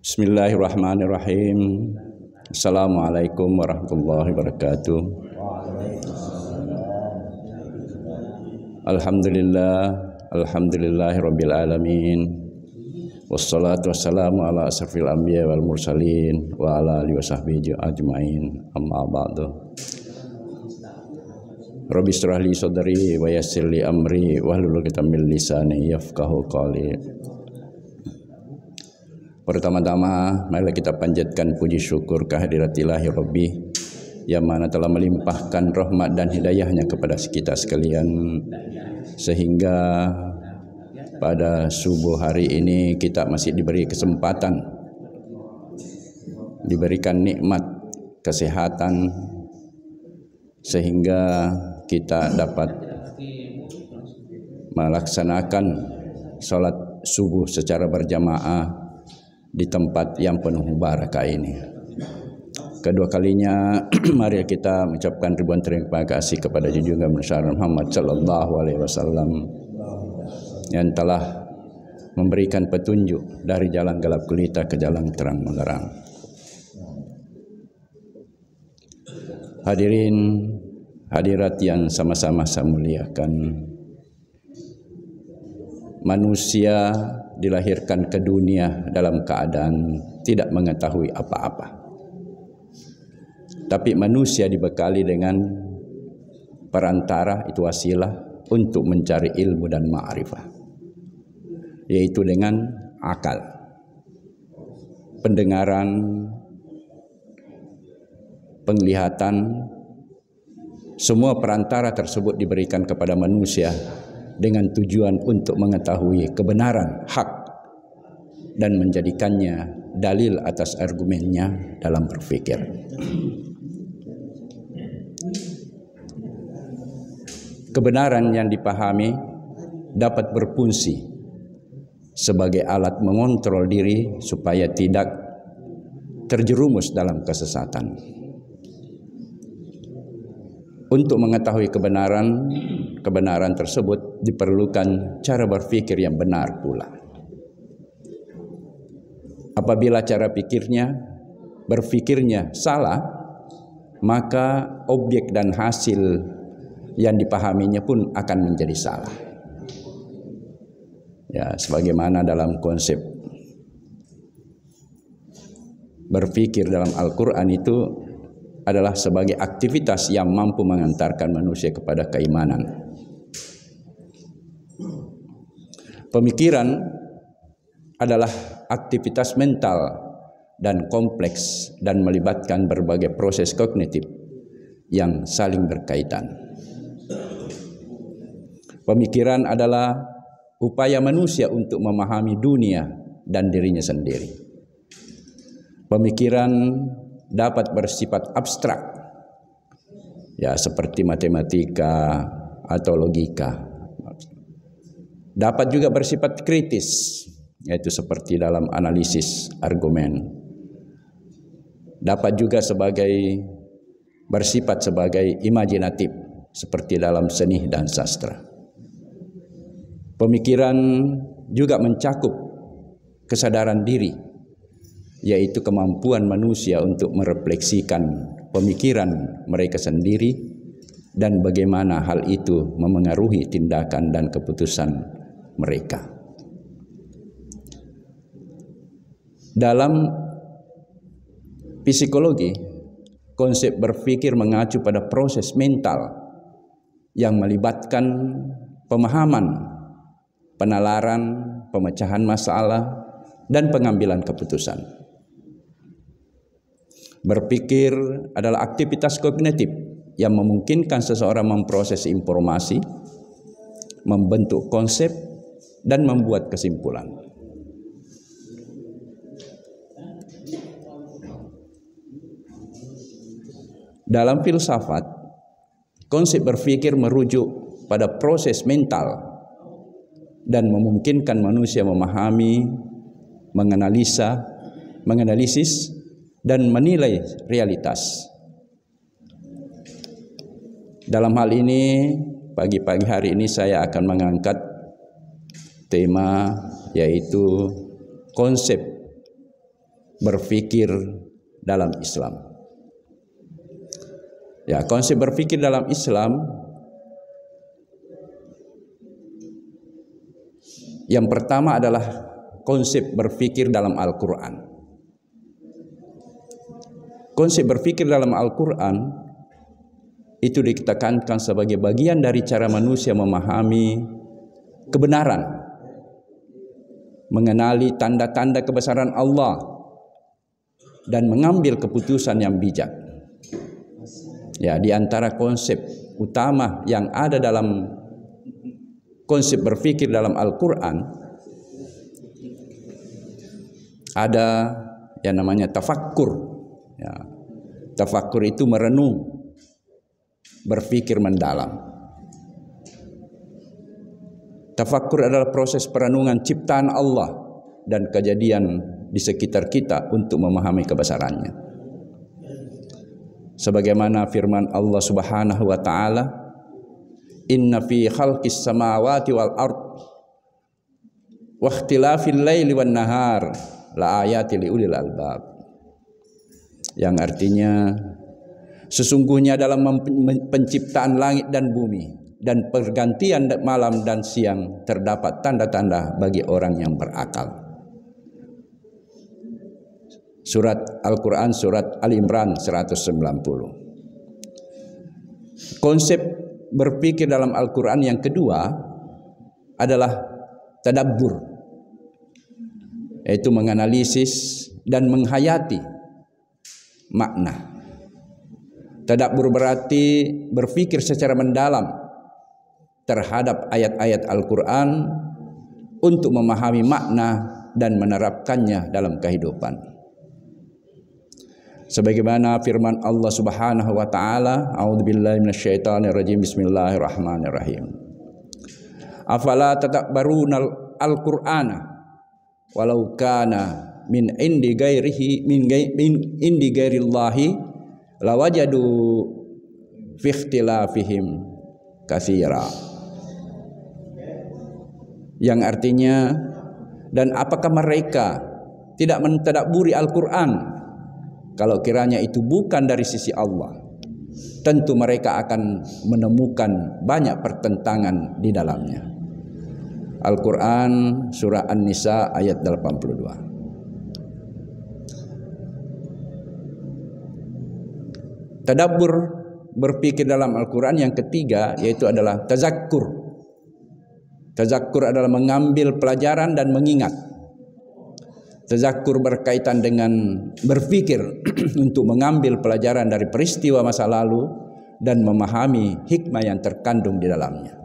Bismillahirrahmanirrahim. Assalamualaikum warahmatullahi wabarakatuh. Alhamdulillahirabbil alamin. Wassalatu wassalamu ala asrofil anbiya wal mursalin wa ala alihi wasahbihi ajmain. Amma ba'du. Rabbi shrah li sadri wa yassir li amri wahlul 'uqdatam min lisani yafqahu qawli. Pertama-tama, marilah kita panjatkan puji syukur kehadirat Ilahi Rabbi yang mana telah melimpahkan rahmat dan hidayahnya kepada kita sekalian, sehingga pada subuh hari ini kita masih diberi kesempatan, diberikan nikmat kesehatan, sehingga kita dapat melaksanakan sholat subuh secara berjamaah di tempat yang penuh barakah ini. Kedua kalinya mari kita mengucapkan ribuan terima kasih kepada junjungan besar Muhammad sallallahu alaihi wasallam yang telah memberikan petunjuk dari jalan gelap gulita ke jalan terang benderang. Hadirin hadirat yang sama-sama saya muliakan, manusia dilahirkan ke dunia dalam keadaan tidak mengetahui apa-apa. Tapi manusia dibekali dengan perantara, itu wasilah untuk mencari ilmu dan ma'rifah, yaitu dengan akal, pendengaran, penglihatan. Semua perantara tersebut diberikan kepada manusia dengan tujuan untuk mengetahui kebenaran hak dan menjadikannya dalil atas argumennya dalam berpikir. Kebenaran yang dipahami dapat berfungsi sebagai alat mengontrol diri supaya tidak terjerumus dalam kesesatan. Untuk mengetahui kebenaran tersebut diperlukan cara berpikir yang benar pula. Apabila cara berpikirnya salah, maka objek dan hasil yang dipahaminya pun akan menjadi salah. Ya, sebagaimana dalam konsep berpikir dalam Al-Quran itu adalah sebagai aktivitas yang mampu mengantarkan manusia kepada keimanan. Pemikiran adalah aktivitas mental dan kompleks dan melibatkan berbagai proses kognitif yang saling berkaitan. Pemikiran adalah upaya manusia untuk memahami dunia dan dirinya sendiri. Pemikiran dapat bersifat abstrak, ya, seperti matematika atau logika. Dapat juga bersifat kritis, yaitu seperti dalam analisis argumen. Dapat juga bersifat sebagai imajinatif, seperti dalam seni dan sastra. Pemikiran juga mencakup kesadaran diri, yaitu kemampuan manusia untuk merefleksikan pemikiran mereka sendiri dan bagaimana hal itu memengaruhi tindakan dan keputusan mereka. Dalam psikologi, konsep berpikir mengacu pada proses mental yang melibatkan pemahaman, penalaran, pemecahan masalah, dan pengambilan keputusan. Berpikir adalah aktivitas kognitif yang memungkinkan seseorang memproses informasi, membentuk konsep, dan membuat kesimpulan. Dalam filsafat, konsep berpikir merujuk pada proses mental dan memungkinkan manusia memahami, menganalisis, dan menilai realitas. Dalam hal ini, pagi-pagi hari ini saya akan mengangkat tema yaitu konsep berpikir dalam Islam. Ya, konsep berpikir dalam Islam yang pertama adalah konsep berpikir dalam Al-Quran. Konsep berpikir dalam Al-Quran itu ditekankan sebagai bagian dari cara manusia memahami kebenaran, mengenali tanda-tanda kebesaran Allah, dan mengambil keputusan yang bijak. Ya, di antara konsep utama yang ada dalam konsep berpikir dalam Al-Quran ada yang namanya tafakkur. Ya, tafakkur itu merenung, berpikir mendalam. Tafakkur adalah proses perenungan ciptaan Allah dan kejadian di sekitar kita untuk memahami kebesarannya. Sebagaimana firman Allah Subhanahu wa taala, "Inna fi khalqis samawati wal ard wa ikhtilafil laili wan nahar la ayatin liulil albab." Yang artinya sesungguhnya dalam penciptaan langit dan bumi dan pergantian malam dan siang terdapat tanda-tanda bagi orang yang berakal. Surat Al-Quran, surat Al-Imran 190. Konsep berpikir dalam Al-Quran yang kedua adalah tadabbur, yaitu menganalisis dan menghayati makna. Tadabbur berarti berpikir secara mendalam terhadap ayat-ayat Al-Quran untuk memahami makna dan menerapkannya dalam kehidupan. Sebagaimana firman Allah Subhanahu wa taala, "A'udzubillahi minasyaitonirrajim. Bismillahirrahmanirrahim. Afala tadabbarunal Al-Qur'ana walau kana min indi ghairihi min indi ghairillahi lawajadu fi ikhtilafihim katsira." Yang artinya, dan apakah mereka tidak mentadabburi Al-Quran? Kalau kiranya itu bukan dari sisi Allah, tentu mereka akan menemukan banyak pertentangan di dalamnya. Al-Quran surah An-Nisa ayat 82. Tadabbur berpikir dalam Al-Quran yang ketiga yaitu adalah tazakkur. Tazakkur adalah mengambil pelajaran dan mengingat. Tazakkur berkaitan dengan berpikir untuk mengambil pelajaran dari peristiwa masa lalu dan memahami hikmah yang terkandung di dalamnya.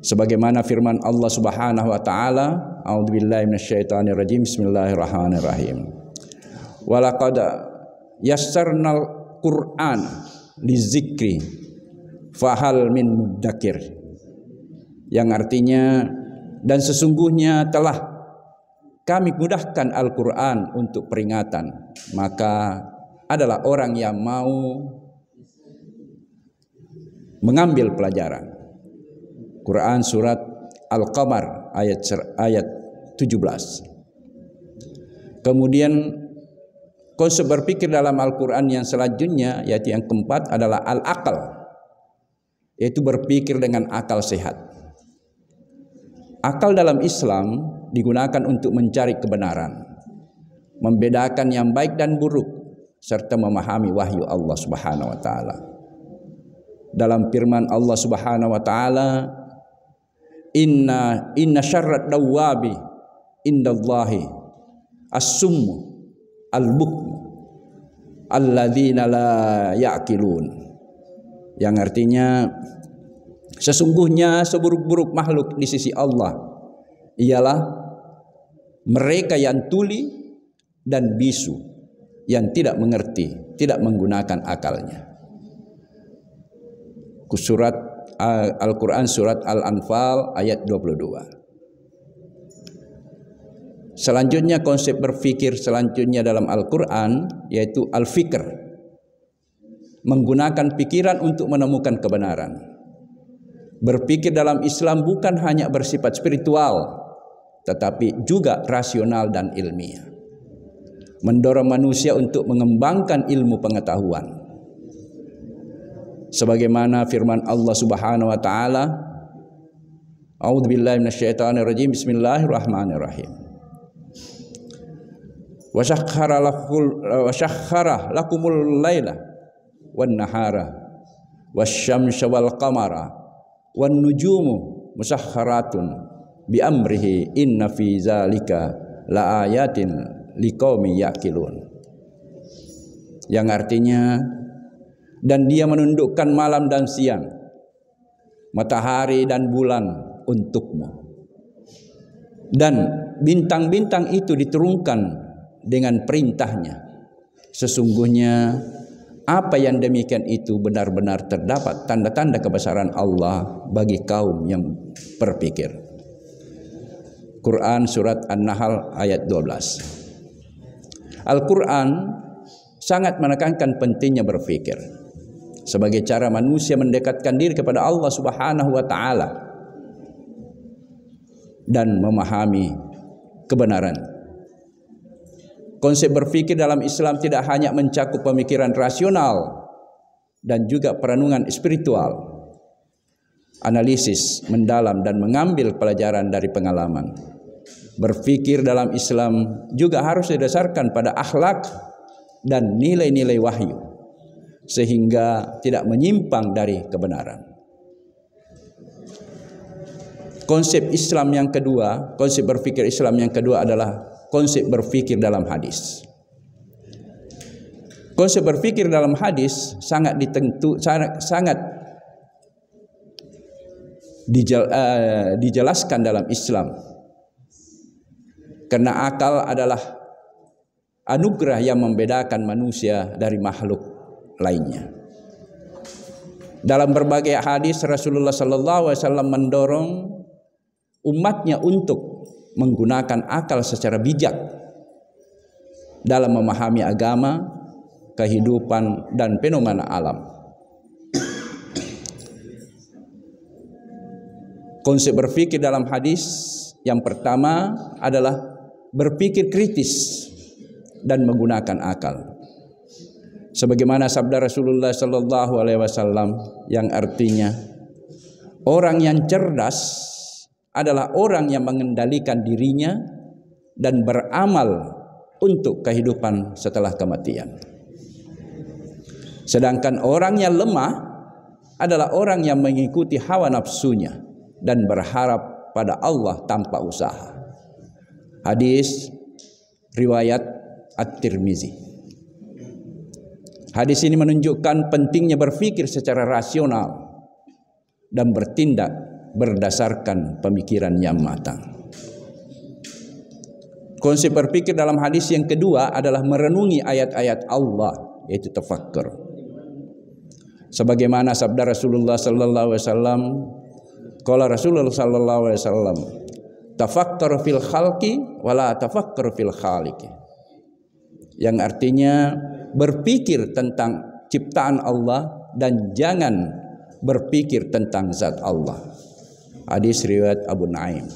Sebagaimana firman Allah Subhanahu wa taala, "A'udzubillahi minasyaitonirrajim. Bismillahirrahmanirrahim. Walaqad yassarnal Qur'an lizikri fahal min muddakir." Yang artinya, dan sesungguhnya telah kami mudahkan Al-Quran untuk peringatan, maka adalah orang yang mau mengambil pelajaran. Quran surat Al-Qamar ayat 17. Kemudian konsep berpikir dalam Al-Quran yang selanjutnya yaitu yang keempat adalah al-aqal, yaitu berpikir dengan akal sehat. Akal dalam Islam digunakan untuk mencari kebenaran, membedakan yang baik dan buruk, serta memahami wahyu Allah Subhanahu wa taala. Dalam firman Allah Subhanahu wa taala, Inna syarrad dawwabi indallahi as-summu al-bukmu alladzina la ya'qilun. Yang artinya, sesungguhnya seburuk-buruk makhluk di sisi Allah ialah mereka yang tuli dan bisu, yang tidak mengerti, tidak menggunakan akalnya. Surat Al-Quran surat Al-Anfal ayat 22. Selanjutnya konsep berpikir selanjutnya dalam Al-Quran yaitu al-fikr, menggunakan pikiran untuk menemukan kebenaran. Berpikir dalam Islam bukan hanya bersifat spiritual, tetapi juga rasional dan ilmiah. Mendorong manusia untuk mengembangkan ilmu pengetahuan. Sebagaimana firman Allah Subhanahu wa taala, A'udzubillahi minasyaitonirrajim. Bismillahirrahmanirrahim. Wa syakhkhara lakumul laila wan nahara wasyamsa wal qamara wan nujumu musakharatun bi amrihi inna fi zalika la ayatin liqaumi yaqilun. Yang artinya, dan Dia menundukkan malam dan siang, matahari dan bulan untukmu, dan bintang-bintang itu diturunkan dengan perintahnya. Sesungguhnya apa yang demikian itu benar-benar terdapat tanda-tanda kebesaran Allah bagi kaum yang berpikir. Quran surat An-Nahl ayat 12. Al-Quran sangat menekankan pentingnya berpikir sebagai cara manusia mendekatkan diri kepada Allah Subhanahu wa taala dan memahami kebenaran. Konsep berpikir dalam Islam tidak hanya mencakup pemikiran rasional dan juga perenungan spiritual, analisis mendalam dan mengambil pelajaran dari pengalaman. Berpikir dalam Islam juga harus didasarkan pada akhlak dan nilai-nilai wahyu, sehingga tidak menyimpang dari kebenaran. Konsep Islam yang kedua, konsep berpikir Islam yang kedua adalah konsep berpikir dalam hadis. Konsep berpikir dalam hadis sangat dijelaskan dalam Islam, karena akal adalah anugerah yang membedakan manusia dari makhluk lainnya. Dalam berbagai hadis Rasulullah sallallahu alaihi wasallam mendorong umatnya untuk menggunakan akal secara bijak dalam memahami agama, kehidupan, dan fenomena alam. Konsep berpikir dalam hadis yang pertama adalah berpikir kritis dan menggunakan akal. Sebagaimana sabda Rasulullah sallallahu alaihi wasallam yang artinya, orang yang cerdas adalah orang yang mengendalikan dirinya dan beramal untuk kehidupan setelah kematian. Sedangkan orang yang lemah adalah orang yang mengikuti hawa nafsunya dan berharap pada Allah tanpa usaha. Hadis riwayat At-Tirmizi. Hadis ini menunjukkan pentingnya berpikir secara rasional dan bertindak berdasarkan pemikiran yang matang. Konsep berpikir dalam hadis yang kedua adalah merenungi ayat-ayat Allah, yaitu tafakkur. Sebagaimana sabda Rasulullah sallallahu alaihi wasallam, qala Rasulullah sallallahu alaihi wasallam, tafakkur fil khalqi wala tafakkur fil khaliqi. Yang artinya berpikir tentang ciptaan Allah dan jangan berpikir tentang zat Allah. Hadis riwayat Abu Naim.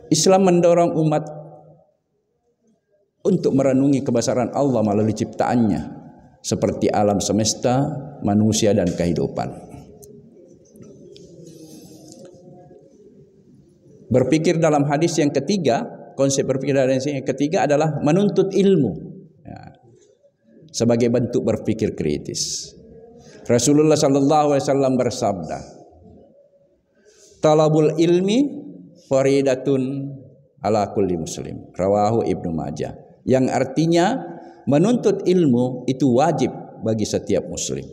Islam mendorong umat untuk merenungi kebesaran Allah melalui ciptaannya, seperti alam semesta, manusia, dan kehidupan. Berpikir dalam hadis yang ketiga, konsep berpikir dalam hadis yang ketiga adalah menuntut ilmu, ya, sebagai bentuk berpikir kritis. Rasulullah sallallahu alaihi wasallam bersabda, talabul ilmi faridatun ala kulli muslim. Rawahu Ibnu Majah. Yang artinya menuntut ilmu itu wajib bagi setiap muslim.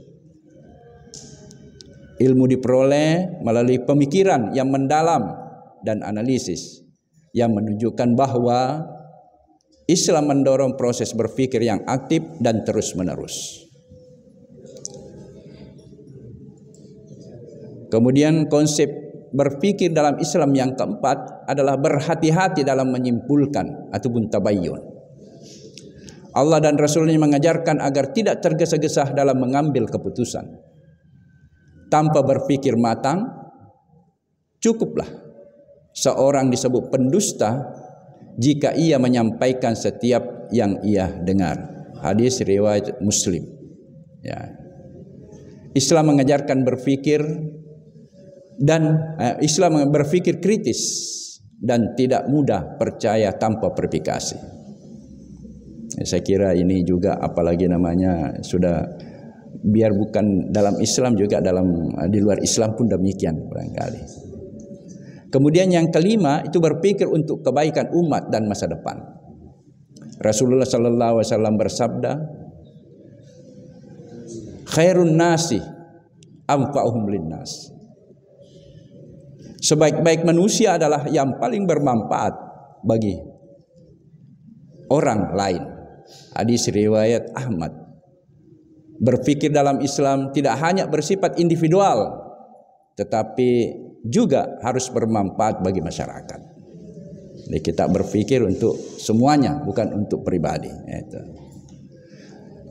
Ilmu diperoleh melalui pemikiran yang mendalam dan analisis yang menunjukkan bahwa Islam mendorong proses berpikir yang aktif dan terus-menerus. Kemudian konsep berpikir dalam Islam yang keempat adalah berhati-hati dalam menyimpulkan ataupun tabayyun. Allah dan Rasul-Nya mengajarkan agar tidak tergesa-gesa dalam mengambil keputusan. tanpa berpikir matang, cukuplah seorang disebut pendusta jika ia menyampaikan setiap yang ia dengar. Hadis riwayat Muslim. Ya. Islam mengajarkan berpikir Islam berpikir kritis dan tidak mudah percaya tanpa verifikasi. Saya kira ini juga apalagi namanya sudah, biar bukan dalam Islam juga di luar Islam pun demikian barangkali. Kemudian yang kelima itu berpikir untuk kebaikan umat dan masa depan. Rasulullah sallallahu alaihi wasallam bersabda, khairun nasi anfa'uhum linnas. Sebaik-baik manusia adalah yang paling bermanfaat bagi orang lain. Hadis riwayat Ahmad. Berpikir dalam Islam tidak hanya bersifat individual, tetapi juga harus bermanfaat bagi masyarakat. Jadi kita berpikir untuk semuanya, bukan untuk pribadi.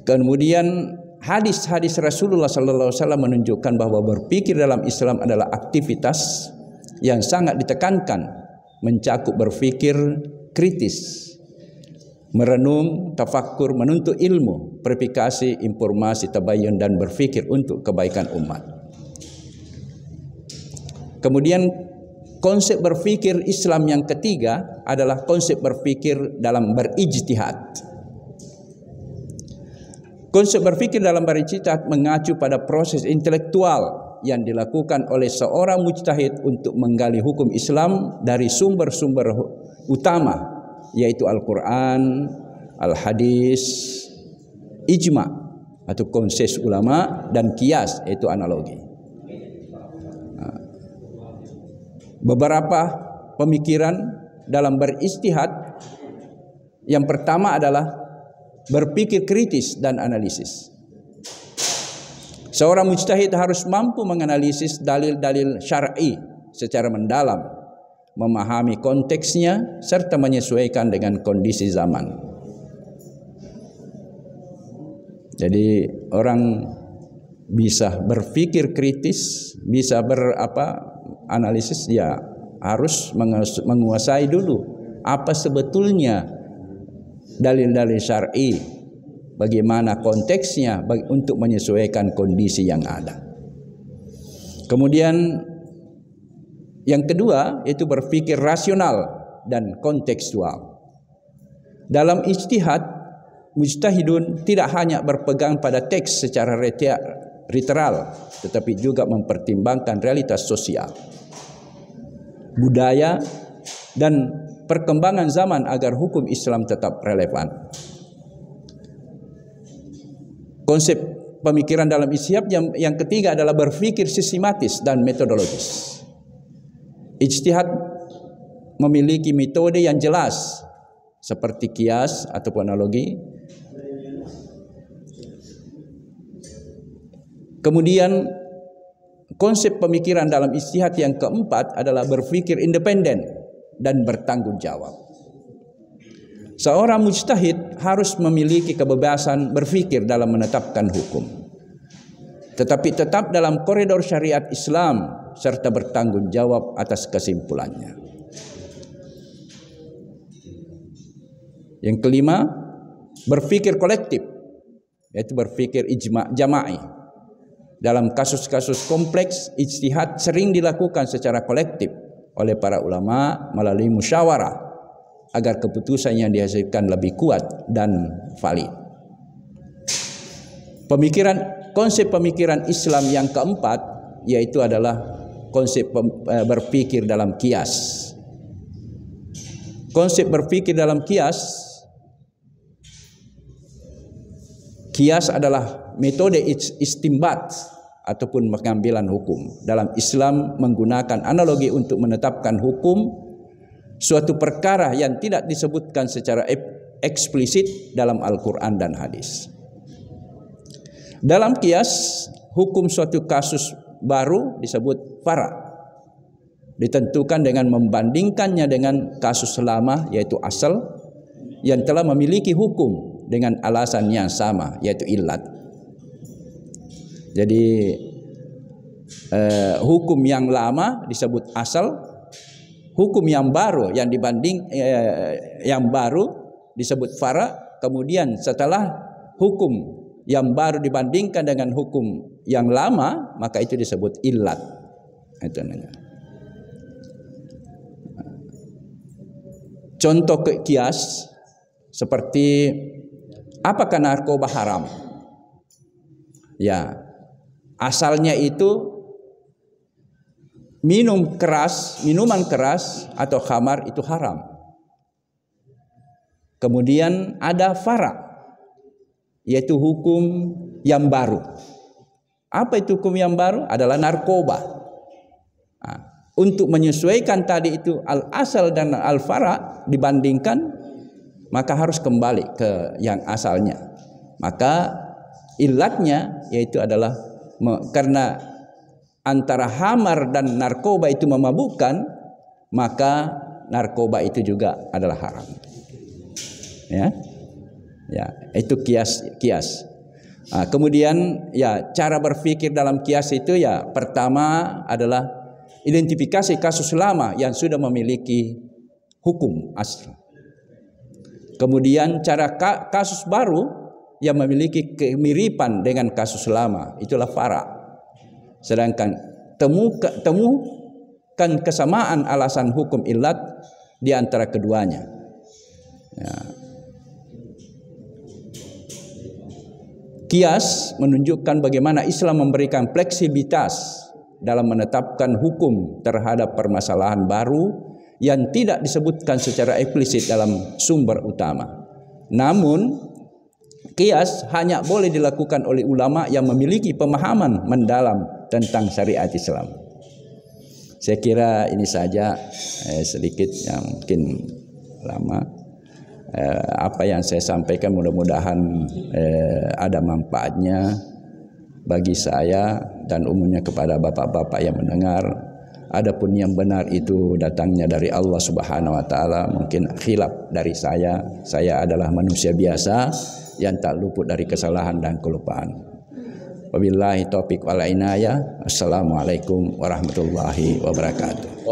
Kemudian hadis-hadis Rasulullah sallallahu alaihi wasallam menunjukkan bahwa berpikir dalam Islam adalah aktivitas yang sangat ditekankan, mencakup berpikir kritis, merenung, tafakkur, menuntut ilmu, verifikasi, informasi, tabayyun, dan berpikir untuk kebaikan umat. Kemudian konsep berpikir Islam yang ketiga adalah konsep berpikir dalam berijtihad. Konsep berpikir dalam berijtihad mengacu pada proses intelektual yang dilakukan oleh seorang mujtahid untuk menggali hukum Islam dari sumber-sumber utama, yaitu Al-Quran, Al-Hadis, Ijma atau konsensus ulama, dan Qiyas yaitu analogi. Beberapa pemikiran dalam berijtihad, yang pertama adalah berpikir kritis dan analisis. Seorang mujtahid harus mampu menganalisis dalil-dalil syar'i secara mendalam, memahami konteksnya, serta menyesuaikan dengan kondisi zaman. Jadi orang bisa berpikir kritis, bisa analisis, ya harus menguasai dulu apa sebetulnya dalil-dalil syar'i, bagaimana konteksnya untuk menyesuaikan kondisi yang ada. Kemudian yang kedua yaitu berpikir rasional dan kontekstual. Dalam ijtihad, mujtahidun tidak hanya berpegang pada teks secara literal, tetapi juga mempertimbangkan realitas sosial, budaya, dan perkembangan zaman agar hukum Islam tetap relevan. Konsep pemikiran dalam ijtihad yang ketiga adalah berpikir sistematis dan metodologis. Ijtihad memiliki metode yang jelas seperti qiyas ataupun analogi. Kemudian konsep pemikiran dalam ijtihad yang keempat adalah berpikir independen dan bertanggung jawab. Seorang mujtahid harus memiliki kebebasan berpikir dalam menetapkan hukum, tetapi tetap dalam koridor syariat Islam serta bertanggung jawab atas kesimpulannya. Yang kelima, berpikir kolektif, yaitu berpikir jama'i. Dalam kasus-kasus kompleks, ijtihad sering dilakukan secara kolektif oleh para ulama melalui musyawarah agar keputusan yang dihasilkan lebih kuat dan valid. Konsep pemikiran Islam yang keempat yaitu adalah konsep berpikir dalam qiyas. Konsep berpikir dalam qiyas adalah metode istinbat ataupun pengambilan hukum. Dalam Islam menggunakan analogi untuk menetapkan hukum suatu perkara yang tidak disebutkan secara eksplisit dalam Al-Quran dan hadis. Dalam qiyas, hukum suatu kasus baru disebut fara', ditentukan dengan membandingkannya dengan kasus lama yaitu asal yang telah memiliki hukum dengan alasan yang sama yaitu illat. Jadi hukum yang lama disebut asal, hukum yang baru yang yang baru disebut fara. Kemudian setelah hukum yang baru dibandingkan dengan hukum yang lama, maka itu disebut illat. Itu namanya. Contoh kias seperti apakah narkoba haram? Ya, asalnya itu minuman keras atau khamar itu haram. Kemudian ada fara, yaitu hukum yang baru. Apa itu hukum yang baru? Adalah narkoba. Nah, untuk menyesuaikan tadi itu al-asal dan al-fara dibandingkan, maka harus kembali ke yang asalnya. Maka illatnya yaitu adalah karena antara khamar dan narkoba itu memabukkan, maka narkoba itu juga adalah haram. Ya, itu kias. Nah, kemudian ya cara berpikir dalam kias itu ya pertama adalah identifikasi kasus lama yang sudah memiliki hukum asli. Kemudian cara kasus baru yang memiliki kemiripan dengan kasus lama, itulah fara. Sedangkan temukan kesamaan alasan hukum illat di antara keduanya. Ya. Kias menunjukkan bagaimana Islam memberikan fleksibilitas dalam menetapkan hukum terhadap permasalahan baru yang tidak disebutkan secara eksplisit dalam sumber utama. Namun, kias hanya boleh dilakukan oleh ulama yang memiliki pemahaman mendalam tentang syariat Islam. Saya kira ini saja sedikit yang mungkin lama. Apa yang saya sampaikan mudah-mudahan ada manfaatnya bagi saya dan umumnya kepada bapak-bapak yang mendengar. Adapun yang benar itu datangnya dari Allah Subhanahu wa taala, mungkin khilaf dari saya. Saya adalah manusia biasa yang tak luput dari kesalahan dan kelupaan. Wabillahi taufiq wal inayah. Assalamualaikum warahmatullahi wabarakatuh.